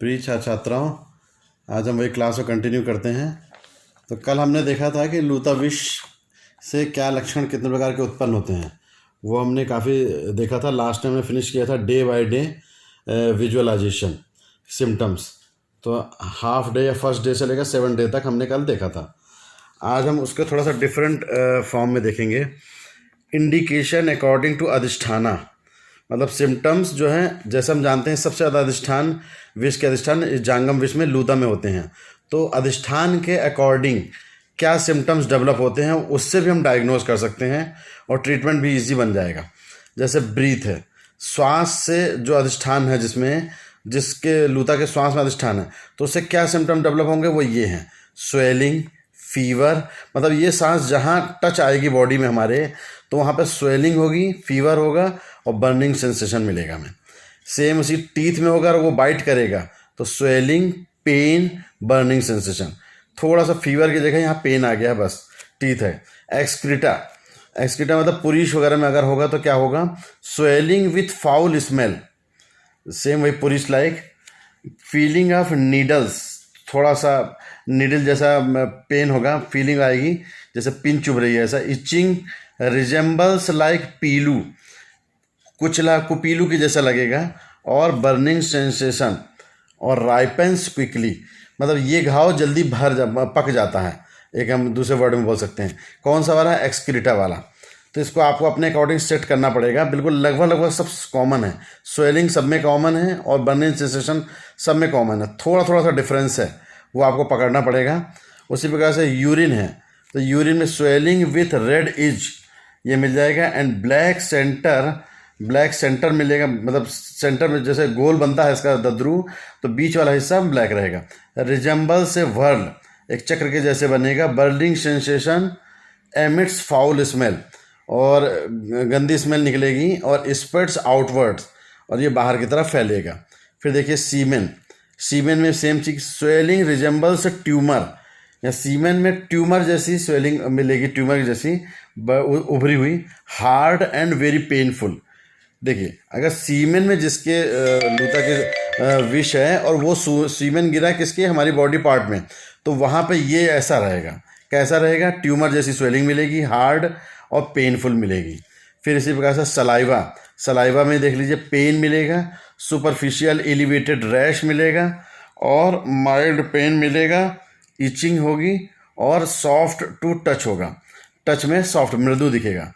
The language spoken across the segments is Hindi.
प्रिय छात्राओं, आज हम वही क्लास को कंटिन्यू करते हैं। तो कल हमने देखा था कि लूता विष से क्या लक्षण कितने प्रकार के उत्पन्न होते हैं, वो हमने काफ़ी देखा था। लास्ट टाइम हमने फिनिश किया था day by day visualization symptoms. तो हाफ डे या फर्स्ट डे से लेकर 7 डे तक हमने कल देखा था। आज हम उसको थोड़ा सा डिफरेंट फॉर्म में देखेंगे। इंडिकेशन अकॉर्डिंग टू अधिष्ठाना, मतलब सिम्टम्स जो हैं, जैसे हम जानते हैं सबसे ज़्यादा अधिष्ठान विष के अधिष्ठान जांगम विष में लूता में होते हैं। तो अधिष्ठान के अकॉर्डिंग क्या सिम्टम्स डेवलप होते हैं उससे भी हम डायग्नोज कर सकते हैं और ट्रीटमेंट भी इजी बन जाएगा। जैसे ब्रीथ है, श्वास से जो अधिष्ठान है, जिसके लूता के श्वास में अधिष्ठान है, तो उससे क्या सिम्टम डेवलप होंगे, वो ये हैं: स्वेलिंग, फीवर। मतलब ये सांस जहाँ टच आएगी बॉडी में हमारे, तो वहाँ पे स्वेलिंग होगी, फीवर होगा और बर्निंग सेंसेशन मिलेगा हमें। सेम उसी टीथ में होगा और वो बाइट करेगा तो स्वेलिंग, पेन, बर्निंग सेंसेशन। थोड़ा सा फीवर की जगह यहाँ पेन आ गया, बस टीथ है। एक्सक्रीटा, एक्सक्रीटा मतलब पुरीश वगैरह में अगर होगा तो क्या होगा, swelling with foul smell, same वही पुरीश लाइक। फीलिंग ऑफ नीडल्स, थोड़ा सा नीडल जैसा पेन होगा, फीलिंग आएगी जैसे पिन चुभ रही है ऐसा। इचिंग रिजेंबल्स लाइक पीलू, कुचला कुपीलू की जैसा लगेगा। और बर्निंग सेंसेशन और राइपेंस क्विकली, मतलब ये घाव जल्दी पक जाता है। एक हम दूसरे वर्ड में बोल सकते हैं। कौन सा वाला? एक्सक्रीटा वाला। तो इसको आपको अपने अकॉर्डिंग सेट करना पड़ेगा। बिल्कुल लगभग सब कॉमन है। स्वेलिंग सब में कॉमन है और बर्निंग सेंसेशन सब में कॉमन है। थोड़ा थोड़ा सा डिफरेंस है, वो आपको पकड़ना पड़ेगा। उसी प्रकार से यूरिन है, तो यूरिन में स्वेलिंग विथ रेड इज ये मिल जाएगा। एंड ब्लैक सेंटर मिलेगा, मतलब सेंटर में जैसे गोल बनता है इसका दद्रू, तो बीच वाला हिस्सा ब्लैक रहेगा। रिजेंबल से वर्ल, एक चक्र के जैसे बनेगा। Burning sensation, emits foul smell, और गंदी स्मेल निकलेगी और स्प्रेड्स आउटवर्ड्स, और ये बाहर की तरफ फैलेगा। फिर देखिए सीमेन में सेम चीज, स्वेलिंग रिजेंबल्स ट्यूमर, या सीमेन में ट्यूमर जैसी स्वेलिंग मिलेगी, ट्यूमर जैसी उभरी हुई। Hard and very painful. देखिए अगर सीमेन में जिसके लूता के विष है और वो सीमेन गिरा किसके, हमारी बॉडी पार्ट में, तो वहाँ पे ये ऐसा रहेगा। कैसा रहेगा? ट्यूमर जैसी स्वेलिंग मिलेगी, हार्ड और पेनफुल मिलेगी। फिर इसी प्रकार से सलाइवा में देख लीजिए पेन मिलेगा, सुपरफिशियल एलिवेटेड रैश मिलेगा और माइल्ड पेन मिलेगा, इचिंग होगी और सॉफ्ट टू टच होगा, टच में सॉफ्ट मृदु दिखेगा।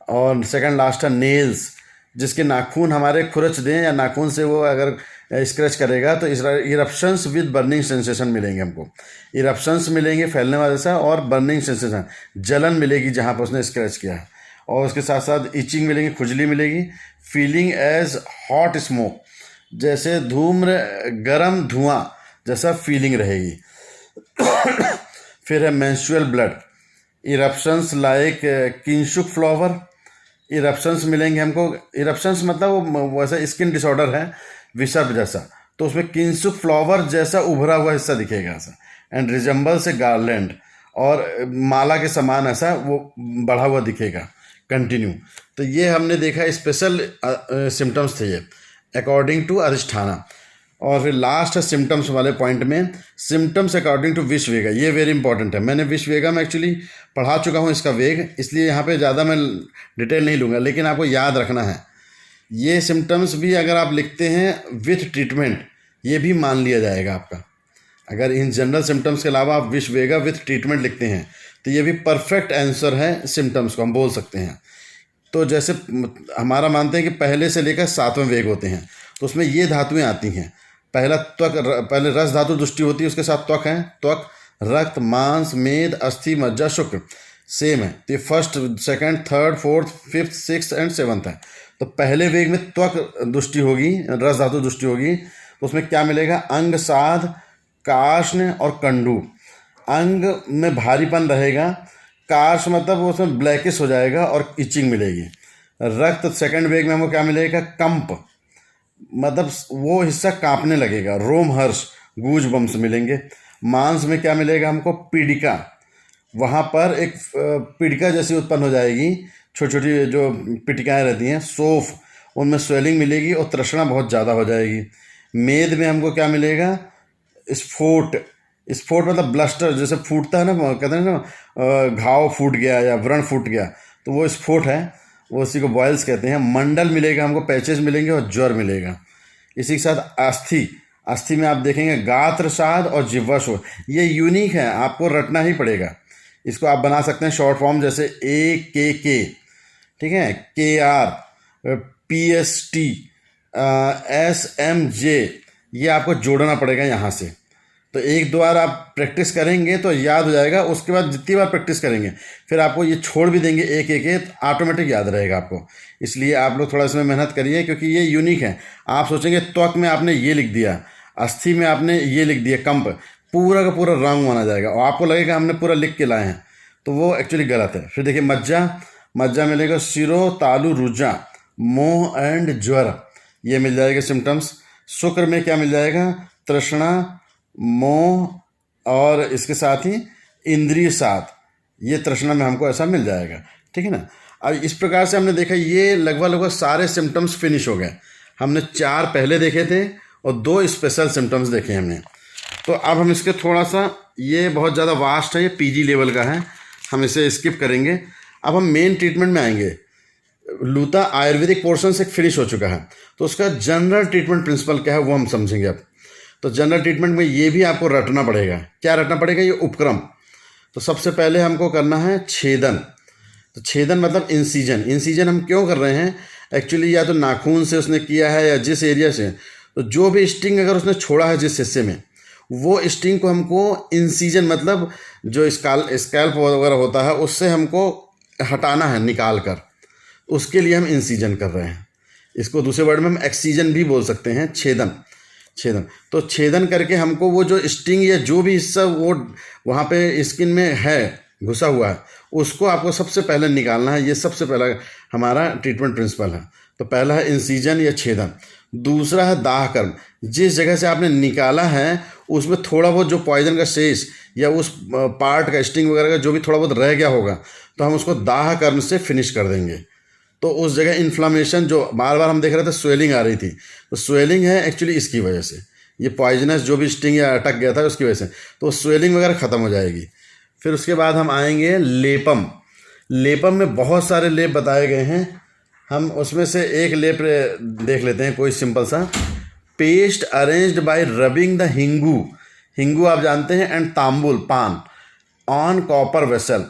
और सेकंड लास्ट है नेल्स, जिसके नाखून हमारे खुरच दें या नाखून से वो अगर स्क्रैच करेगा तो इरप्शंस विद बर्निंग सेंसेशन मिलेंगे हमको। इरप्शंस मिलेंगे फैलने वाले सा, और बर्निंग सेंसेशन, जलन मिलेगी जहाँ पर उसने स्क्रैच किया है। और उसके साथ साथ इचिंग मिलेगी, खुजली मिलेगी। फीलिंग एज हॉट स्मोक, जैसे गरम धुआं जैसा फीलिंग रहेगी। फिर है menstrual blood, eruptions like Kinshuk flower, eruptions मिलेंगे हमको। इरप्शंस मतलब वो वैसा स्किन डिसऑर्डर है विसर्प जैसा, तो उसमें किंशुक फ्लावर जैसा उभरा हुआ हिस्सा दिखेगा ऐसा। एंड रिजेंबल से गार्लैंड, और माला के समान ऐसा वो बढ़ा हुआ दिखेगा कंटिन्यू। तो ये हमने देखा स्पेशल सिम्टम्स थे ये अकॉर्डिंग टू अधिष्ठाना। और फिर लास्ट है सिम्टम्स वाले पॉइंट में, सिम्टम्स अकॉर्डिंग टू विष वेगा। ये वेरी इंपॉर्टेंट है। मैंने विष वेगा में एक्चुअली पढ़ा चुका हूँ इसका वेग, इसलिए यहाँ पे ज़्यादा मैं डिटेल नहीं लूँगा, लेकिन आपको याद रखना है ये सिम्टम्स भी अगर आप लिखते हैं विथ ट्रीटमेंट, ये भी मान लिया जाएगा आपका। अगर इन जनरल सिम्टम्स के अलावा आप विष वेगा विथ ट्रीटमेंट लिखते हैं तो ये भी परफेक्ट आंसर है सिम्टम्स को, हम बोल सकते हैं। तो जैसे हमारा मानते हैं कि पहले से लेकर 7वें वेग होते हैं, तो उसमें ये धातुएँ आती हैं। पहले रस धातु दृष्टि होती है, उसके साथ त्वक है। त्वक, रक्त, मांस, मेद, अस्थि, मज्जा, शुक्र, सेम है। तो ये first, second, third, fourth, fifth, sixth and seventh है। तो पहले वेग में त्वक दृष्टि होगी, रस धातु दृष्टि होगी, तो उसमें क्या मिलेगा? अंग, साध, कार्ष्ण और कंडू। अंग में भारीपन रहेगा, कार्ष मतलब वो उसमें ब्लैकिश हो जाएगा और इचिंग मिलेगी। रक्त सेकंड वेग में हमको क्या मिलेगा? कंप, मतलब वो हिस्सा कांपने लगेगा, रोमहर्ष, गूज बम्स मिलेंगे। मांस में क्या मिलेगा हमको? पीड़िका, वहाँ पर एक पीड़िका जैसी उत्पन्न हो जाएगी, छोटी छोटी जो पिटिकाएँ रहती हैं, सोफ, उनमें स्वेलिंग मिलेगी और तृष्णा बहुत ज़्यादा हो जाएगी। मेद में हमको क्या मिलेगा, स्फोट। स्फोट मतलब ब्लस्टर, जैसे फूटता है ना, कहते हैं ना घाव फूट गया या व्रण फूट गया, तो वो स्फोट है, वो उसी को बॉयल्स कहते हैं। मंडल मिलेगा हमको, पैचेज मिलेंगे और ज्वर मिलेगा। इसी के साथ अस्थि, अस्थि में आप देखेंगे गात्रसाद और जिह्वाशोथ, ये यूनिक है, आपको रटना ही पड़ेगा। इसको आप बना सकते हैं शॉर्ट फॉर्म, जैसे AKK, ठीक है, KR, PST, SMJ, ये आपको जोड़ना पड़ेगा यहाँ से। तो एक दो बार आप प्रैक्टिस करेंगे तो याद हो जाएगा, उसके बाद जितनी बार प्रैक्टिस करेंगे फिर आपको ये छोड़ भी देंगे एक एक, ऑटोमेटिक याद रहेगा आपको। इसलिए आप लोग थोड़ा इसमें मेहनत करिए, क्योंकि ये यूनिक है। आप सोचेंगे त्वक में आपने ये लिख दिया, अस्थि में आपने ये लिख दिया, कंप, पूरा का पूरा रॉन्ग माना जाएगा और आपको लगेगा हमने पूरा लिख के लाए हैं, तो वो एक्चुअली गलत है। फिर देखिए मज्जा, मज्जा मिलेगा शिरो तालु रुजा, मोह एंड ज्वर, ये मिल जाएगा सिम्टम्स। शुक्र में क्या मिल जाएगा, तृष्णा, मोह और इसके साथ ही इंद्रिय साथ, ये तृष्णा में हमको ऐसा मिल जाएगा, ठीक है ना। अब इस प्रकार से हमने देखा ये लगभग सारे सिम्टम्स फिनिश हो गए। हमने 4 पहले देखे थे और 2 स्पेशल सिम्टम्स देखे हमने। तो अब हम इसके थोड़ा सा, ये बहुत ज़्यादा वास्ट है, ये PG लेवल का है, हम इसे स्किप करेंगे। अब हम मेन ट्रीटमेंट में आएंगे। लूता आयुर्वेदिक पोर्शन से फिनिश हो चुका है, तो उसका जनरल ट्रीटमेंट प्रिंसिपल क्या है वो हम समझेंगे अब। तो जनरल ट्रीटमेंट में ये भी आपको रटना पड़ेगा। क्या रटना पड़ेगा, ये उपक्रम। तो सबसे पहले हमको करना है छेदन। तो छेदन मतलब इंसीजन। इंसीजन हम क्यों कर रहे हैं, एक्चुअली या तो नाखून से उसने किया है या जिस एरिया से, तो जो भी स्टिंग अगर उसने छोड़ा है जिस हिस्से में, वो स्टिंग को हमको इंसीजन मतलब जो स्कैल्प वगैरह होता है उससे हमको हटाना है निकाल कर, उसके लिए हम इंसीजन कर रहे हैं। इसको दूसरे वर्ड में हम एक्सीजन भी बोल सकते हैं, छेदन। छेदन, तो छेदन करके हमको वो जो स्टिंग या जो भी हिस्सा वो वहाँ पे स्किन में है घुसा हुआ है, उसको आपको सबसे पहले निकालना है। ये सबसे पहला हमारा ट्रीटमेंट प्रिंसिपल है। तो पहला है इंसीजन या छेदन। दूसरा है दाह कर्म। जिस जगह से आपने निकाला है उसमें थोड़ा बहुत जो पॉइजन का शेष या उस पार्ट का स्टिंग वगैरह का जो भी थोड़ा बहुत रह गया होगा, तो हम उसको दाह कर्म से फिनिश कर देंगे। तो उस जगह इन्फ्लामेशन जो बार बार हम देख रहे थे स्वेलिंग आ रही थी, तो स्वेलिंग है एक्चुअली इसकी वजह से, ये पॉइजनस जो भी स्टिंग या अटक गया था उसकी वजह से, तो स्वेलिंग वगैरह ख़त्म हो जाएगी। फिर उसके बाद हम आएंगे लेपम। लेपम में बहुत सारे लेप बताए गए हैं, हम उसमें से एक लेप देख लेते हैं, कोई सिंपल सा। Paste arranged bye rubbing the Hingoo, Hingoo आप जानते हैं, एंड तांबुल पान ऑन कॉपर वेसल।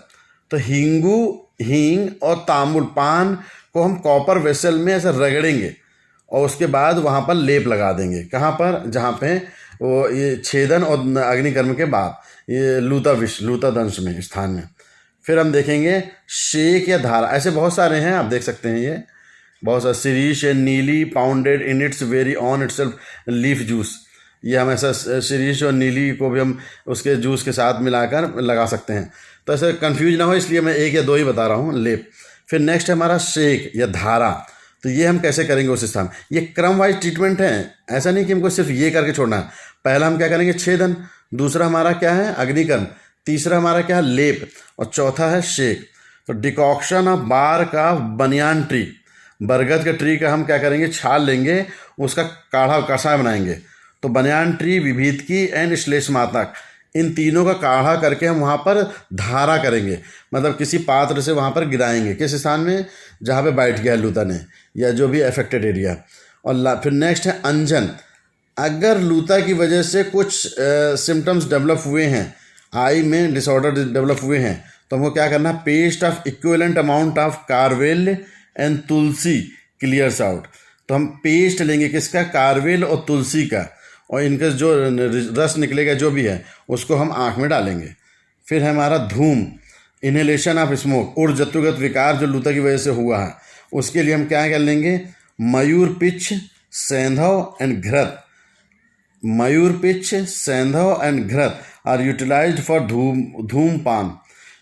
तो हिंगू, हींग और तांबुल पान को हम कॉपर वेसल में ऐसे रगड़ेंगे और उसके बाद वहाँ पर लेप लगा देंगे। कहाँ पर, जहाँ पे वो ये छेदन और अग्निकर्म के बाद ये लूता दंश में स्थान में। फिर हम देखेंगे शेक या धारा, ऐसे बहुत सारे हैं, आप देख सकते हैं ये बहुत सारे। शिरीष नीली pounded in its very on itself leaf juice, ये हम ऐसा शिरीष और नीली को भी हम उसके जूस के साथ मिलाकर लगा सकते हैं। तो ऐसे कंफ्यूज ना हो इसलिए मैं 1 या 2 ही बता रहा हूँ लेप। फिर नेक्स्ट है हमारा शेक या धारा। तो ये हम कैसे करेंगे उस स्थान, ये क्रम वाइज ट्रीटमेंट है, ऐसा नहीं कि हमको सिर्फ ये करके छोड़ना है। पहला हम क्या करेंगे, छेदन। दूसरा हमारा क्या है, अग्निकर्म। तीसरा हमारा क्या है, लेप। और चौथा है शेक। तो decoction of bark of banyan tree, बरगद के ट्री का हम क्या करेंगे, छाल लेंगे, उसका काढ़ा कषाय बनाएंगे। तो बनियान ट्री, विभीतकी एंड श्लेष्मातक, इन तीनों का काढ़ा करके हम वहाँ पर धारा करेंगे, मतलब किसी पात्र से वहाँ पर गिराएंगे, किस स्थान में, जहाँ पे बैठ गया लूता ने या जो भी अफेक्टेड एरिया। और फिर नेक्स्ट है अंजन। अगर लूता की वजह से कुछ सिम्टम्स डेवलप हुए हैं, आई में डिसऑर्डर डेवलप हुए हैं, तो हमको क्या करना है, paste of equivalent amount of karavella and tulsi clears out. तो हम पेस्ट लेंगे किसका, कारवेल और तुलसी का, और इनका जो रस निकलेगा जो भी है उसको हम आँख में डालेंगे। फिर है हमारा धूम, इनहेलेशन ऑफ स्मोक, ऊर्जत्वगत विकार जो लूता की वजह से हुआ है, उसके लिए हम क्या कर लेंगे, मयूर पिच्छ, सेंधव एंड घृत। मयूर पिच्छ, सेंधव एंड घृत आर यूटिलाइज्ड फॉर धूमपान।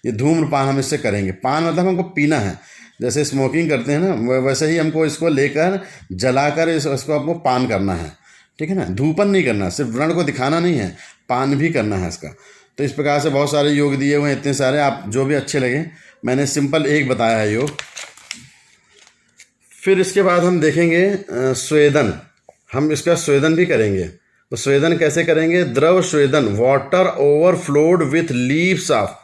ये धूम्रपान हम इससे करेंगे। पान मतलब हमको पीना है, जैसे स्मोकिंग करते हैं ना, वैसे ही हमको इसको लेकर जलाकर इसको हमको पान करना है, ठीक है ना। धूपन नहीं करना, सिर्फ व्रण को दिखाना नहीं है, पान भी करना है इसका। तो इस प्रकार से बहुत सारे योग दिए हुए हैं, इतने सारे, आप जो भी अच्छे लगे, मैंने सिंपल एक बताया है योग। फिर इसके बाद हम देखेंगे स्वेदन। हम इसका स्वेदन भी करेंगे। तो स्वेदन कैसे करेंगे? द्रव स्वेदन, water overflowed with leaves of,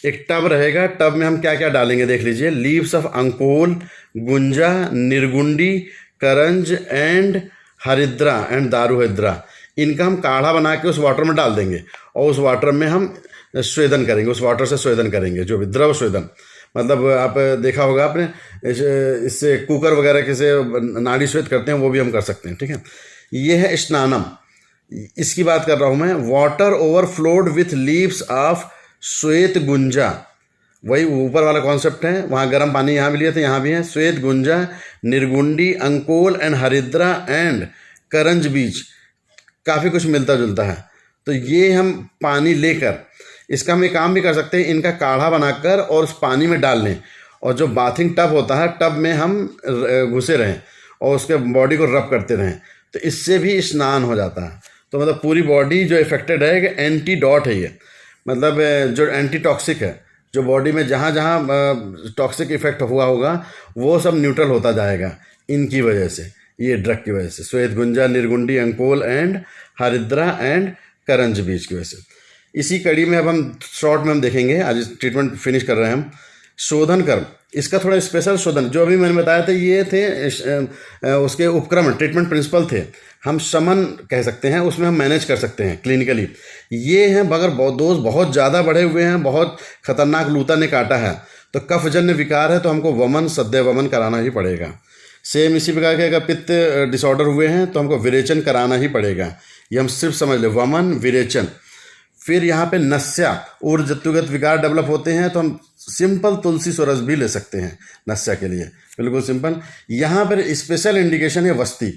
एक टब रहेगा, टब में हम क्या क्या डालेंगे देख लीजिए। Leaves of ankol, gunja, nirgundi, karanj and haridra and daruharidra, इनका हम काढ़ा बना के उस वाटर में डाल देंगे और उस वाटर में हम स्वेदन करेंगे, उस वाटर से स्वेदन करेंगे, जो भी द्रव स्वेदन। मतलब आप देखा होगा आपने, इससे कुकर वगैरह के से नाड़ी स्वेद करते हैं, वो भी हम कर सकते हैं, ठीक है। ये है स्नानम, इसकी बात कर रहा हूँ मैं। Water overflowed with leaves of श्वेत गुंजा, वही ऊपर वाला कॉन्सेप्ट है। वहाँ गर्म पानी यहाँ भी लिया था, यहाँ भी है। श्वेत गुंजा, निर्गुंडी, अंकोल एंड हरिद्रा एंड करंज बीज, काफ़ी कुछ मिलता जुलता है। तो ये हम पानी लेकर इसका हम एक काम भी कर सकते हैं, इनका काढ़ा बनाकर और उस पानी में डाल लें, और जो बाथिंग टब होता है, टब में हम घुसे रहें और उसके बॉडी को रब करते रहें, तो इससे भी स्नान हो जाता है। तो मतलब पूरी बॉडी जो इफेक्टेड है, कि एंटीडॉट है ये, मतलब जो एंटी टॉक्सिक है, जो बॉडी में जहाँ जहाँ टॉक्सिक इफेक्ट हुआ होगा वो सब न्यूट्रल होता जाएगा इनकी वजह से, ये ड्रग की वजह से। श्वेत गुंजा, निर्गुंडी, अंकोल एंड हरिद्रा एंड करंज बीज की वजह से। इसी कड़ी में अब हम शॉर्ट में हम देखेंगे, आज ट्रीटमेंट फिनिश कर रहे हैं हम। शोधन कर्म, इसका थोड़ा स्पेशल शोधन, जो अभी मैंने बताया था, ये थे उसके उपक्रम, ट्रीटमेंट प्रिंसिपल थे, हम शमन कह सकते हैं, उसमें हम मैनेज कर सकते हैं क्लिनिकली। ये हैं, मगर डोज बहुत ज़्यादा बढ़े हुए हैं, बहुत खतरनाक लूता ने काटा है, तो कफजन्य विकार है, तो हमको वमन, सद्य वमन कराना ही पड़ेगा। सेम इसी प्रकार के अगर पित्त डिसऑर्डर हुए हैं तो हमको विरेचन कराना ही पड़ेगा। ये हम सिर्फ समझ लें, वमन, विरेचन। फिर यहाँ पे नस्या, ऊर्जत्वगत विकार डेवलप होते हैं, तो हम सिंपल तुलसी स्वरस भी ले सकते हैं नस्या के लिए, बिल्कुल सिंपल। यहाँ पर स्पेशल इंडिकेशन है वस्ती,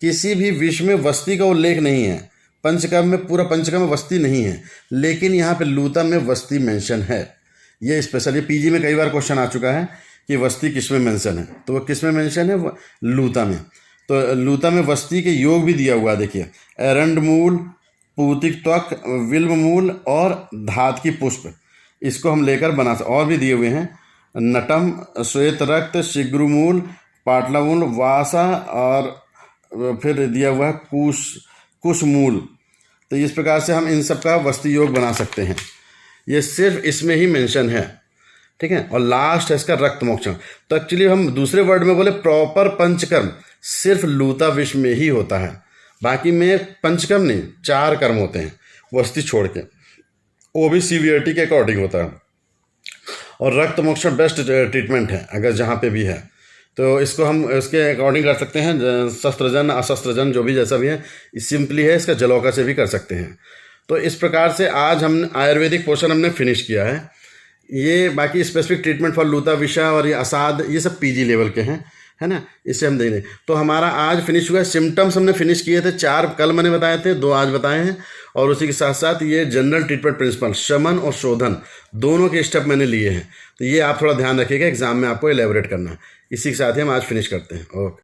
किसी भी विष में वस्ती का उल्लेख नहीं है, पंचकर्म में, पूरा पंचकर्म में वस्ती नहीं है, लेकिन यहाँ पे लूता में वस्ती मेंशन है। ये स्पेशल, ये पीजी में कई बार क्वेश्चन आ चुका है कि वस्ती किस में मेंशन है, तो वो किस में मेंशन है? लूता में। तो लूता में वस्ती के योग भी दिया हुआ, देखिए, एरंड मूल, पूतिक त्वक, विल्व मूल और धात की पुष्प, इसको हम लेकर बना सकते। और भी दिए हुए हैं, नटम, श्वेत रक्त, शिग्रुमूल, पाटलामूल, वासा, और फिर दिया हुआ है कुशमूल। तो इस प्रकार से हम इन सब का वस्ती योग बना सकते हैं, ये सिर्फ इसमें ही मेंशन है, ठीक है। और लास्ट है इसका रक्त मोक्षण। तो एक्चुअली हम दूसरे वर्ड में बोले, प्रॉपर पंचकर्म सिर्फ लूता विष में ही होता है, बाकी में पंचकर्म नहीं, 4 कर्म होते हैं वस्ती छोड़ के, वो भी सीवियरिटी के अकॉर्डिंग होता है। और रक्त मोक्षण बेस्ट ट्रीटमेंट है अगर जहाँ पे भी है, तो इसको हम इसके अकॉर्डिंग कर सकते हैं, शस्त्रजन, अशस्त्रजन, जो भी जैसा भी है, सिंपली है, इसका जलौका से भी कर सकते हैं। तो इस प्रकार से आज हम आयुर्वेदिक पोर्शन हमने फिनिश किया है। ये बाकी स्पेसिफिक ट्रीटमेंट फॉर लूता विषा और ये असाध, ये सब पीजी लेवल के हैं, है ना, इससे हम देंगे। तो हमारा आज फिनिश हुआ है। सिम्टम्स हमने फिनिश किए थे, 4 कल मैंने बताए थे, 2 आज बताए हैं, और उसी के साथ साथ ये जनरल ट्रीटमेंट प्रिंसिपल, शमन और शोधन, दोनों के स्टेप मैंने लिए हैं। तो ये आप थोड़ा ध्यान रखिएगा, एग्जाम में आपको एलेबोरेट करना है। इसी के साथ ही हम आज फिनिश करते हैं। ओके।